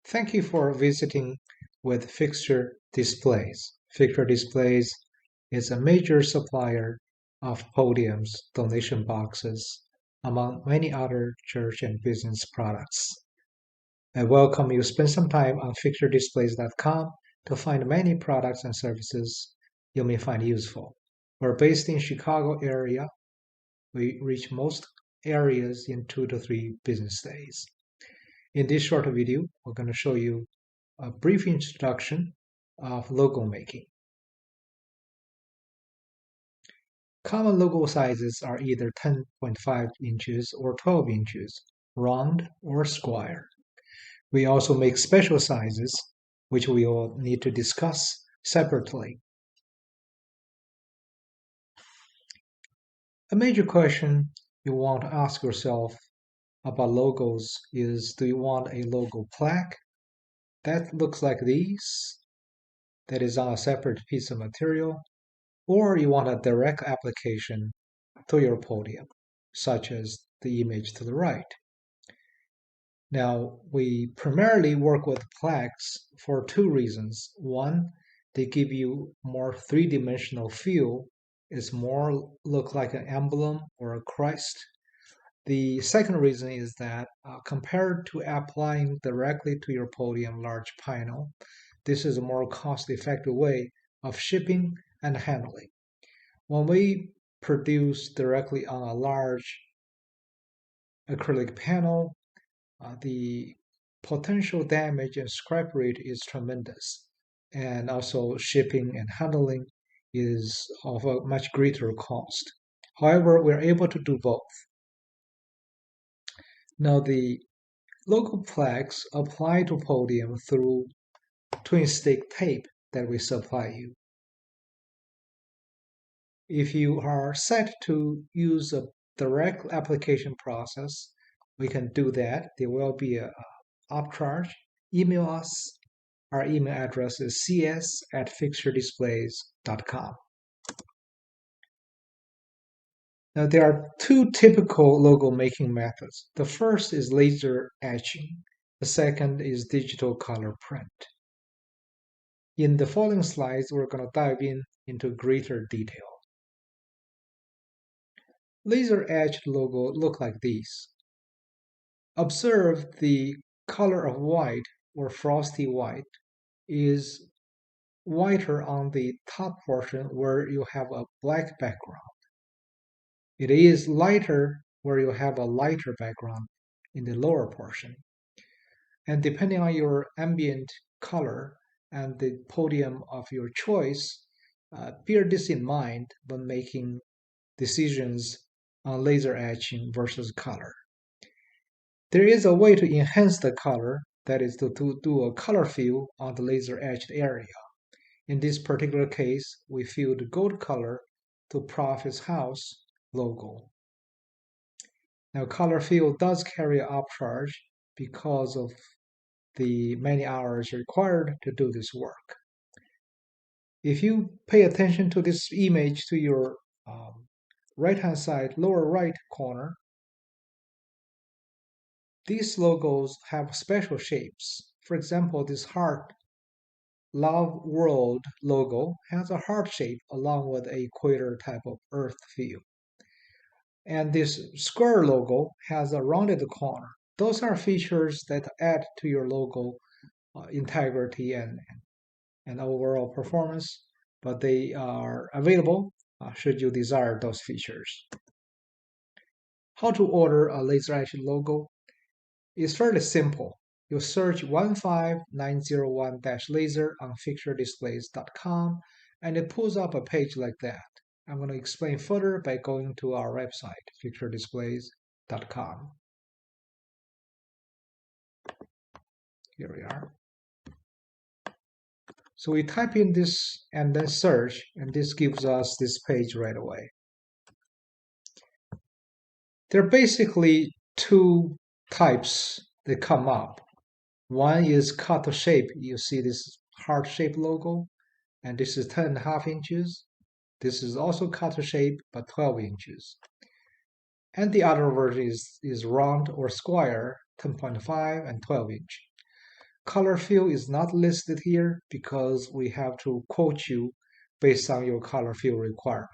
Thank you for visiting with Fixture Displays. Fixture Displays is a major supplier of podiums, donation boxes, among many other church and business products. I welcome you spend some time on fixturedisplays.com to find many products and services you may find useful. We're based in Chicago area. We reach most areas in 2 to 3 business days. In this short video, we're going to show you a brief introduction of logo making. Common logo sizes are either 10.5 inches or 12 inches, round or square. We also make special sizes, which we will need to discuss separately. A major question you want to ask yourself about logos is, do you want a logo plaque that looks like these, that is on a separate piece of material, or you want a direct application to your podium, such as the image to the right? Now, we primarily work with plaques for 2 reasons. One, they give you more 3-dimensional feel. It's more look like an emblem or a crest. The second reason is that compared to applying directly to your podium large panel, this is a more cost-effective way of shipping and handling. When we produce directly on a large acrylic panel, the potential damage and scrap rate is tremendous, and also shipping and handling is of a much greater cost. However, we're able to do both. Now, the logo plaques apply to podium through twin stick tape that we supply you. If you are set to use a direct application process, we can do that. There will be an upcharge. Email us. Our email address is cs@fixturedisplays.com. Now, there are 2 typical logo making methods. The first is laser etching. The second is digital color print. In the following slides, we're going to dive into greater detail. Laser etched logo look like these. Observe the color of white or frosty white is whiter on the top portion where you have a black background. It is lighter where you have a lighter background in the lower portion. And depending on your ambient color and the podium of your choice, bear this in mind when making decisions on laser etching versus color. There is a way to enhance the color, that is to do a color fill on the laser etched area. In this particular case, we filled gold color to Prophet's House logo. Now, color fill does carry an upcharge because of the many hours required to do this work. If you pay attention to this image to your right-hand side, lower right corner, these logos have special shapes. For example, this heart Love World logo has a heart shape along with a equator type of earth feel. And this square logo has a rounded corner. Those are features that add to your logo integrity and overall performance, but they are available should you desire those features. How to order a laser etched logo is fairly simple. You search 15901-laser on fixturedisplays.com and it pulls up a page like that. I'm going to explain further by going to our website, fixturedisplays.com. Here we are. So we type in this and then search, and this gives us this page right away. There are basically 2 types that come up. One is cut to shape. You see this heart-shaped logo, and this is 10.5 inches. This is also cut to shape, but 12 inches. And the other version is round or square, 10.5 and 12 inch. Color field is not listed here because we have to quote you based on your color field requirement.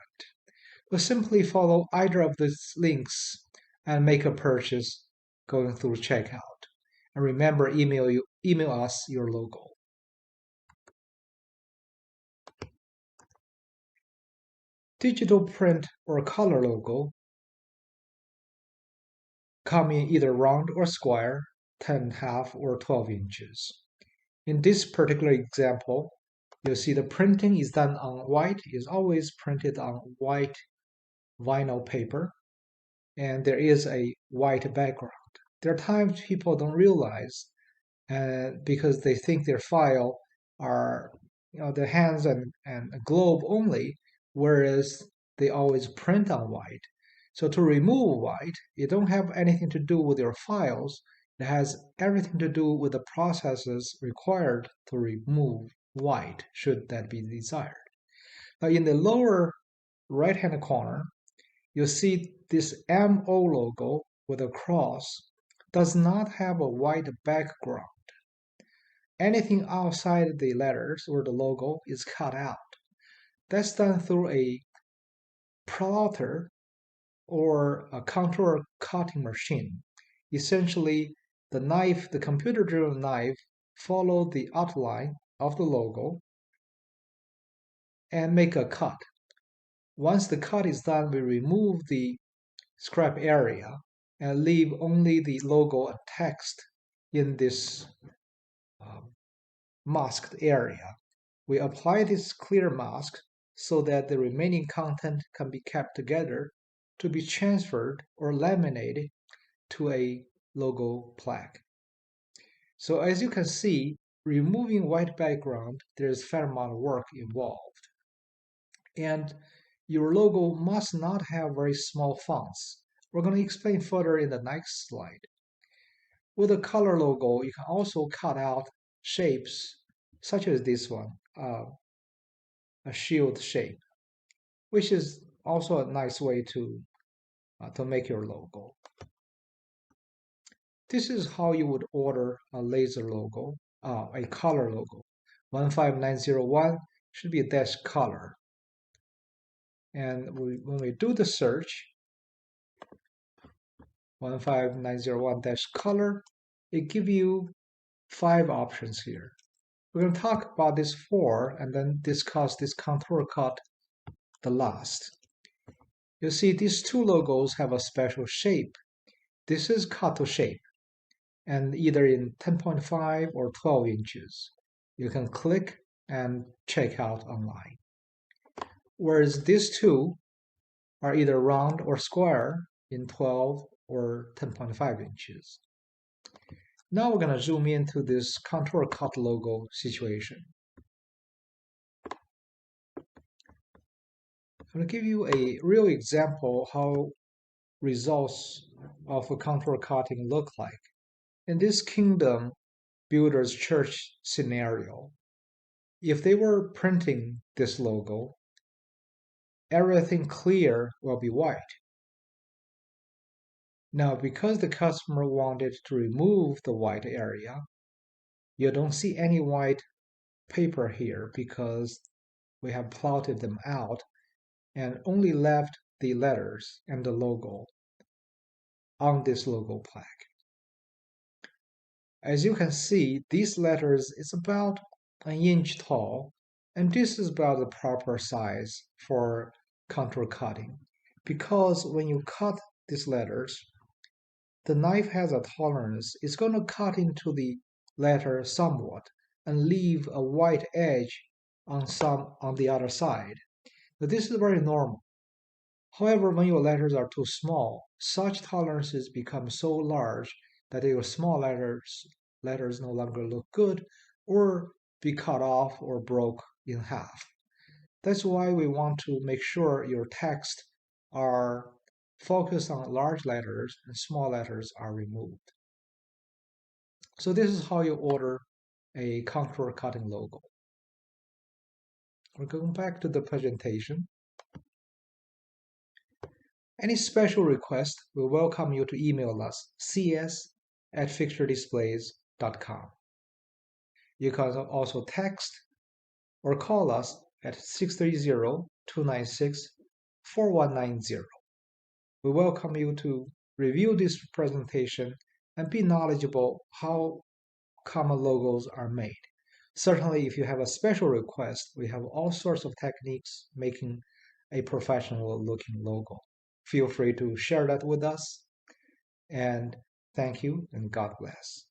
But simply follow either of these links and make a purchase going through checkout. And remember, email us your logo. Digital print or color logo come in either round or square, 10.5 or 12 inches. In this particular example, you'll see the printing is done on white, is always printed on white vinyl paper, and there is a white background. There are times people don't realize because they think their file are the hands and a globe only, whereas they always print on white. So to remove white, it don't have anything to do with your files. It has everything to do with the processes required to remove white, should that be desired. Now in the lower right-hand corner, you'll see this MO logo with a cross does not have a white background. Anything outside the letters or the logo is cut out. That's done through a plotter or a contour cutting machine. Essentially, the computer-driven knife, follow the outline of the logo and make a cut. Once the cut is done, we remove the scrap area and leave only the logo and text in this masked area. We apply this clear mask so that the remaining content can be kept together to be transferred or laminated to a logo plaque. So as you can see, removing white background, there's a fair amount of work involved. And your logo must not have very small fonts. We're going to explain further in the next slide. With a color logo, you can also cut out shapes such as this one, a shield shape, which is also a nice way to make your logo. This is how you would order a laser logo, a color logo. 15901 should be a dash color. And when we do the search, 15901-color, it gives you 5 options here. We're going to talk about this 4 and then discuss this contour cut the last. You see these 2 logos have a special shape. This is cut to shape and either in 10.5 or 12 inches. You can click and check out online. Whereas these 2 are either round or square in 12 or 10.5 inches. Now we're going to zoom into this contour cut logo situation. I'm going to give you a real example how results of a contour cutting look like. In this kingdom builder's church scenario, if they were printing this logo, everything clear will be white. Now, because the customer wanted to remove the white area, you don't see any white paper here because we have plotted them out and only left the letters and the logo on this logo plaque. As you can see, these letters is about an inch tall, and this is about the proper size for contour cutting. Because when you cut these letters, the knife has a tolerance. It's going to cut into the letter somewhat and leave a white edge on the other side. But this is very normal. However, when your letters are too small, such tolerances become so large that your small letters no longer look good or be cut off or broke in half. That's why we want to make sure your text are focused on large letters and small letters are removed. So this is how you order a contour cutting logo. We're going back to the presentation. Any special request, we welcome you to email us cs@fixturedisplays.com. You can also text or call us at 630-296-4190. We welcome you to review this presentation and be knowledgeable how common logos are made. Certainly, if you have a special request, we have all sorts of techniques making a professional looking logo. Feel free to share that with us. And thank you, and God bless.